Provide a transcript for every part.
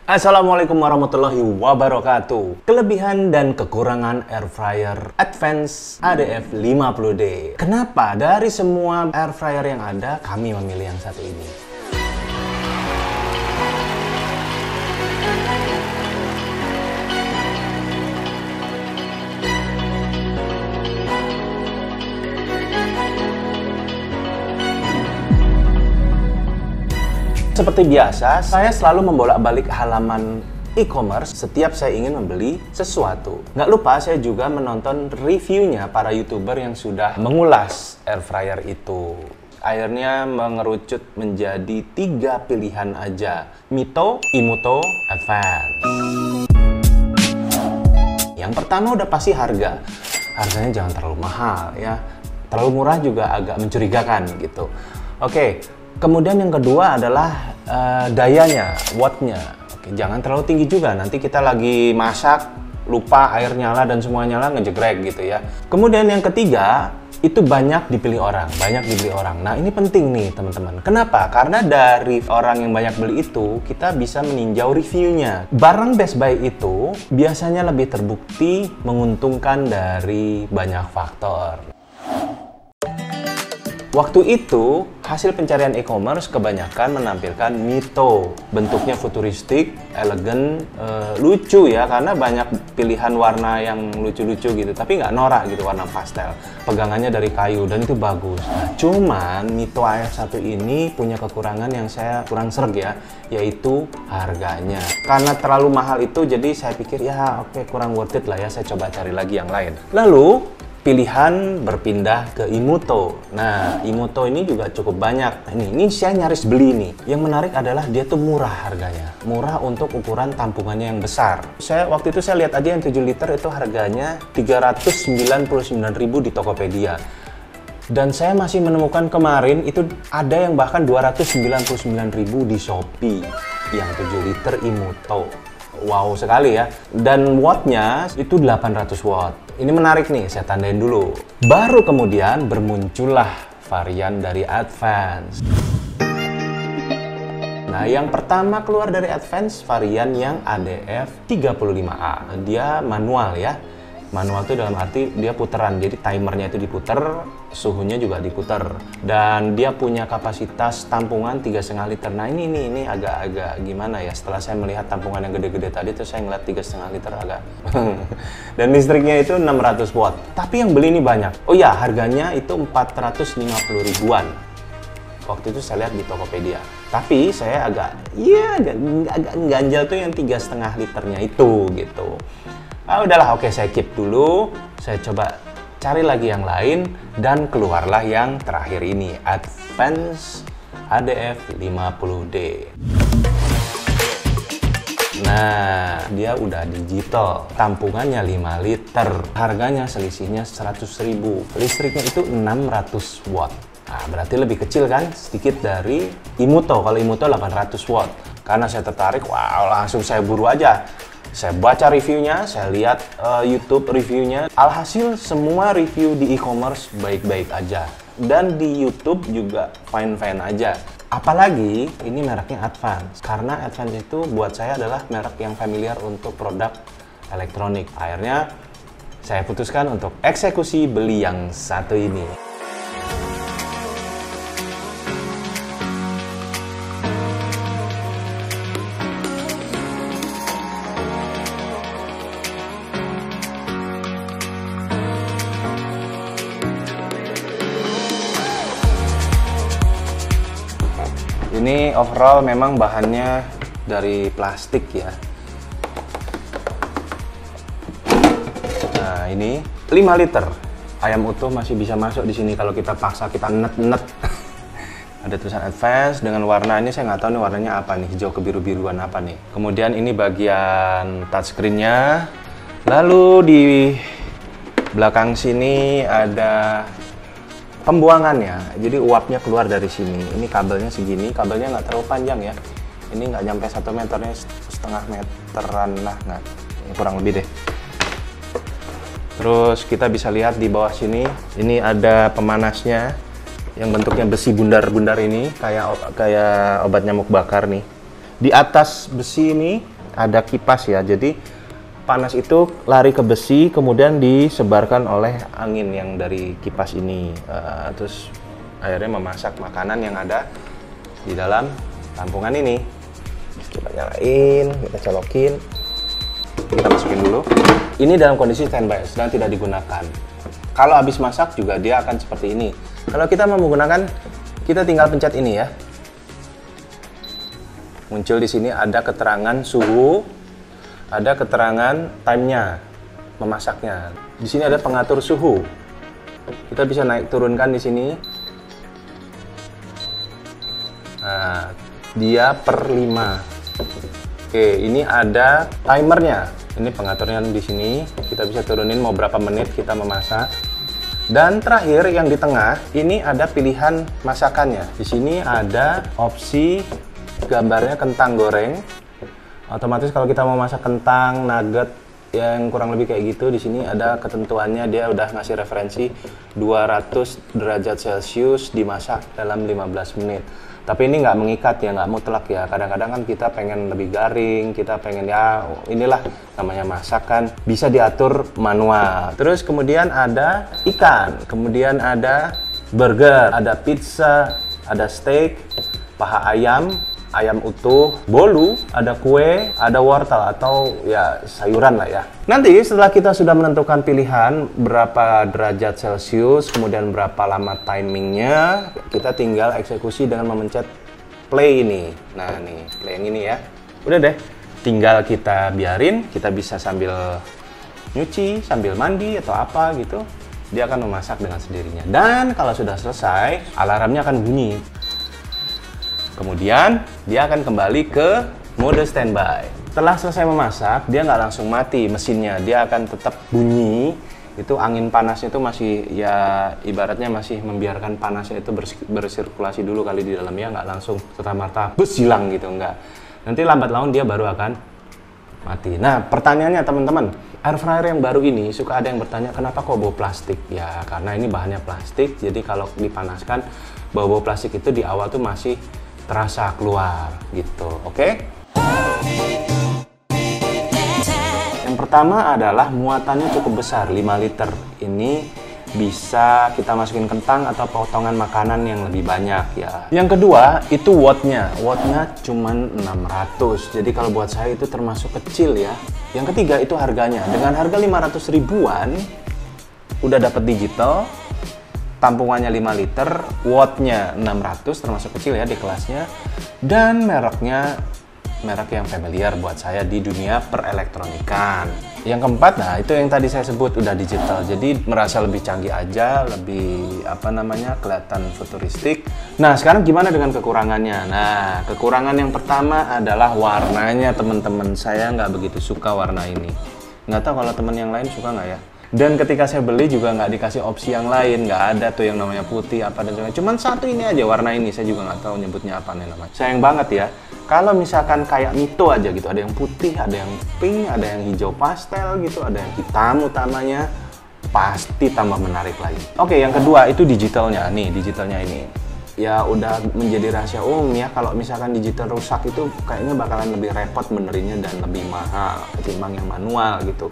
Assalamualaikum warahmatullahi wabarakatuh. Kelebihan dan kekurangan air fryer Advance ADF 50D. Kenapa dari semua air fryer yang ada, kami memilih yang satu ini? Seperti biasa, saya selalu membolak-balik halaman e-commerce setiap saya ingin membeli sesuatu. Nggak lupa, saya juga menonton reviewnya para YouTuber yang sudah mengulas air fryer itu. Akhirnya mengerucut menjadi 3 pilihan aja. Mito, Imuto, Advance. Yang pertama udah pasti harga. Harganya jangan terlalu mahal ya. Terlalu murah juga agak mencurigakan gitu. Oke. Kemudian yang kedua adalah dayanya, wattnya. Oke, jangan terlalu tinggi juga, nanti kita lagi masak, lupa air nyala dan semua nyala ngejegrek gitu ya. Kemudian yang ketiga, itu banyak dipilih orang. Nah ini penting nih teman-teman. Kenapa? Karena dari orang yang banyak beli itu, kita bisa meninjau reviewnya. Barang Best Buy itu biasanya lebih terbukti menguntungkan dari banyak faktor. Waktu itu, hasil pencarian e-commerce kebanyakan menampilkan Mito. Bentuknya futuristik, elegan, lucu ya, karena banyak pilihan warna yang lucu-lucu gitu. Tapi nggak norak gitu, warna pastel. Pegangannya dari kayu, dan itu bagus. Nah, cuman Mito AF1 ini punya kekurangan yang saya kurang sreg ya, yaitu harganya. Karena terlalu mahal itu, jadi saya pikir ya oke, kurang worth it lah ya, saya coba cari lagi yang lain. Lalu, pilihan berpindah ke Imuto. Nah, Imuto ini juga cukup banyak. Ini saya nyaris beli nih. Yang menarik adalah dia tuh murah harganya. Murah untuk ukuran tampungannya yang besar. Waktu itu saya lihat aja yang 7 liter itu harganya 399.000 di Tokopedia. Dan saya masih menemukan kemarin itu ada yang bahkan 299.000 di Shopee yang 7 liter Imuto. Wow sekali ya. Dan wattnya itu 800 watt. Ini menarik nih, saya tandain dulu. Baru kemudian bermuncullah varian dari Advance. Nah, yang pertama keluar dari Advance varian yang ADF 35A. Dia manual ya. Manual itu dalam arti dia puteran, jadi timernya itu diputer, suhunya juga diputer. Dan dia punya kapasitas tampungan 3,5 liter. Nah ini agak gimana ya, setelah saya melihat tampungan yang gede-gede tadi tuh saya ngeliat 3,5 liter agak dan listriknya itu 600 watt. Tapi yang beli ini banyak. Oh ya, harganya itu 450 ribuan. Waktu itu saya lihat di Tokopedia. Tapi saya agak ganjal tuh yang 3,5 liternya itu gitu. Ah, udahlah, oke, saya keep dulu. Saya coba cari lagi yang lain dan keluarlah yang terakhir ini, Advance ADF 50D. Nah, dia udah digital, tampungannya 5 liter, harganya selisihnya 100.000, listriknya itu 600 watt. Nah, berarti lebih kecil kan, sedikit dari Imuto. Kalau Imuto 800 watt. Karena saya tertarik, wow, langsung saya buru aja. Saya baca reviewnya, saya lihat YouTube reviewnya. Alhasil semua review di e-commerce baik-baik aja. Dan di YouTube juga fine-fine aja. Apalagi ini mereknya Advance. Karena Advance itu buat saya adalah merek yang familiar untuk produk elektronik. Akhirnya saya putuskan untuk eksekusi beli yang satu ini. Ini overall memang bahannya dari plastik ya. Nah, ini 5 liter. Ayam utuh masih bisa masuk di sini kalau kita paksa kita net-net. Ada tulisan Advance dengan warna ini, saya nggak tahu nih warnanya apa nih, hijau kebiru-biruan apa nih. Kemudian ini bagian touchscreen-nya. Lalu di belakang sini ada pembuangannya, jadi uapnya keluar dari sini. Ini kabelnya segini, kabelnya nggak terlalu panjang ya. Ini nggak nyampe 1 meternya, setengah meteran lah, nggak, kurang lebih deh. Terus kita bisa lihat di bawah sini, ini ada pemanasnya. yang bentuknya besi bundar-bundar ini, kayak obat nyamuk bakar nih. Di atas besi ini ada kipas ya. Jadi panas itu lari ke besi, kemudian disebarkan oleh angin yang dari kipas ini. Terus akhirnya memasak makanan yang ada di dalam tampungan ini. Kita nyalain, kita colokin, kita masukin dulu. Ini dalam kondisi standby, sedang tidak digunakan. Kalau habis masak juga dia akan seperti ini. Kalau kita mau menggunakan, kita tinggal pencet ini ya. Muncul di sini ada keterangan suhu, ada keterangan time-nya, memasaknya. Di sini ada pengatur suhu. Kita bisa naik turunkan di sini. Nah, dia per 5. Oke, ini ada timernya. Ini pengaturnya di sini. Kita bisa turunin mau berapa menit kita memasak. Dan terakhir yang di tengah, ini ada pilihan masakannya. Di sini ada opsi gambarnya kentang goreng. Otomatis kalau kita mau masak kentang, nugget yang kurang lebih kayak gitu, di sini ada ketentuannya. Dia udah ngasih referensi 200 derajat Celcius dimasak dalam 15 menit. Tapi ini nggak mengikat ya, nggak mutlak ya. Kadang-kadang kan kita pengen lebih garing, kita pengen ya inilah namanya masakan, bisa diatur manual. Terus kemudian ada ikan, kemudian ada burger, ada pizza, ada steak, paha ayam, ayam utuh, bolu, ada kue, ada wortel atau ya sayuran lah ya. Nanti setelah kita sudah menentukan pilihan berapa derajat Celcius, kemudian berapa lama timingnya, kita tinggal eksekusi dengan memencet play ini. Nah nih, play yang ini ya. Udah deh, tinggal kita biarin, kita bisa sambil nyuci, sambil mandi atau apa gitu. Dia akan memasak dengan sendirinya. Dan kalau sudah selesai, alarmnya akan bunyi. Kemudian dia akan kembali ke mode standby. Setelah selesai memasak, dia nggak langsung mati mesinnya, dia akan tetap bunyi. Itu angin panasnya itu masih ya ibaratnya masih membiarkan panasnya itu bersirkulasi dulu kali di dalamnya, nggak langsung serta-merta bus hilang gitu, nggak. Nanti lambat laun dia baru akan mati. Nah pertanyaannya teman-teman, air fryer yang baru ini suka ada yang bertanya kenapa kok bau plastik? Ya karena ini bahannya plastik, jadi kalau dipanaskan bau-bau plastik itu di awal tuh masih terasa keluar gitu, oke? Yang pertama adalah muatannya cukup besar, 5 liter. Ini bisa kita masukin kentang atau potongan makanan yang lebih banyak ya. Yang kedua itu wattnya cuman 600. Jadi kalau buat saya itu termasuk kecil ya. Yang ketiga itu harganya. Dengan harga 500 ribuan udah dapat digital. Tampungannya 5 liter, wattnya 600, termasuk kecil ya di kelasnya, dan mereknya merek yang familiar buat saya di dunia perelektronikan. Yang keempat, nah itu yang tadi saya sebut udah digital, jadi merasa lebih canggih aja, lebih apa namanya kelihatan futuristik. Nah sekarang gimana dengan kekurangannya? Nah kekurangan yang pertama adalah warnanya teman-teman. Saya nggak begitu suka warna ini. Nggak tahu kalau teman yang lain suka nggak ya? Dan ketika saya beli juga nggak dikasih opsi yang lain, nggak ada tuh yang namanya putih apa dan sebagainya. Cuman satu ini aja warna ini, saya juga nggak tahu nyebutnya apa nih namanya. Sayang banget ya. Kalau misalkan kayak Mito aja gitu, ada yang putih, ada yang pink, ada yang hijau pastel gitu, ada yang hitam utamanya, pasti tambah menarik lagi. Oke, yang kedua itu digitalnya nih, digitalnya ini. Ya udah menjadi rahasia umum ya, kalau misalkan digital rusak itu kayaknya bakalan lebih repot benerinnya dan lebih mahal ketimbang yang manual gitu.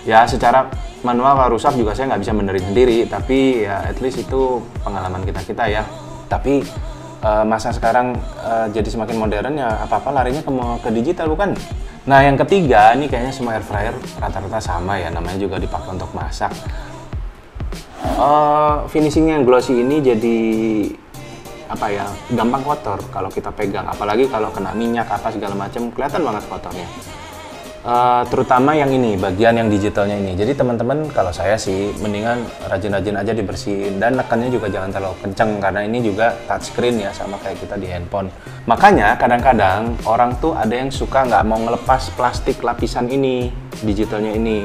Ya secara manual kalau rusak juga saya nggak bisa benerin sendiri, tapi ya at least itu pengalaman kita ya. Tapi masa sekarang jadi semakin modern ya apa-apa larinya ke digital bukan? Nah yang ketiga ini kayaknya semua air fryer rata-rata sama ya, namanya juga dipakai untuk masak. Finishingnya yang glossy ini jadi apa ya, gampang kotor kalau kita pegang, apalagi kalau kena minyak apa segala macam kelihatan banget kotornya. Terutama yang ini, bagian yang digitalnya ini. Jadi teman-teman kalau saya sih mendingan rajin-rajin aja dibersihin, dan nekannya juga jangan terlalu kenceng karena ini juga touchscreen ya, sama kayak kita di handphone. Makanya kadang-kadang orang tuh ada yang suka nggak mau ngelepas plastik lapisan ini, digitalnya ini.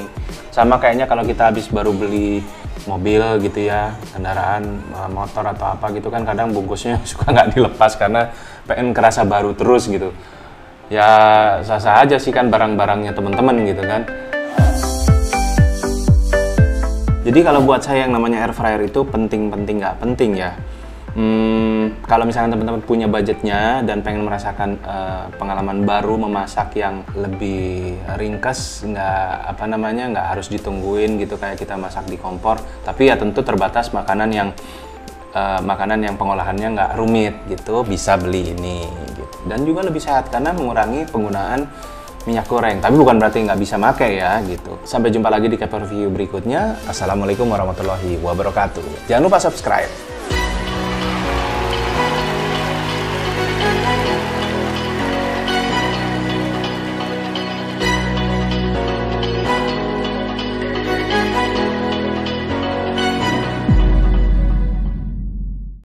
Sama kayaknya kalau kita habis baru beli mobil gitu ya, kendaraan motor atau apa gitu kan, kadang bungkusnya suka nggak dilepas karena pengen kerasa baru terus gitu. Ya sah-sah aja sih kan barang-barangnya teman-teman gitu kan. Jadi kalau buat saya yang namanya air fryer itu penting-penting nggak penting ya. Kalau misalnya teman-teman punya budgetnya dan pengen merasakan pengalaman baru memasak yang lebih ringkes, nggak harus ditungguin gitu kayak kita masak di kompor, tapi ya tentu terbatas makanan yang pengolahannya nggak rumit gitu, bisa beli ini gitu. Dan juga lebih sehat karena mengurangi penggunaan minyak goreng, tapi bukan berarti nggak bisa pakai ya gitu. Sampai jumpa lagi di Kepo Review berikutnya. Assalamualaikum warahmatullahi wabarakatuh. Jangan lupa subscribe.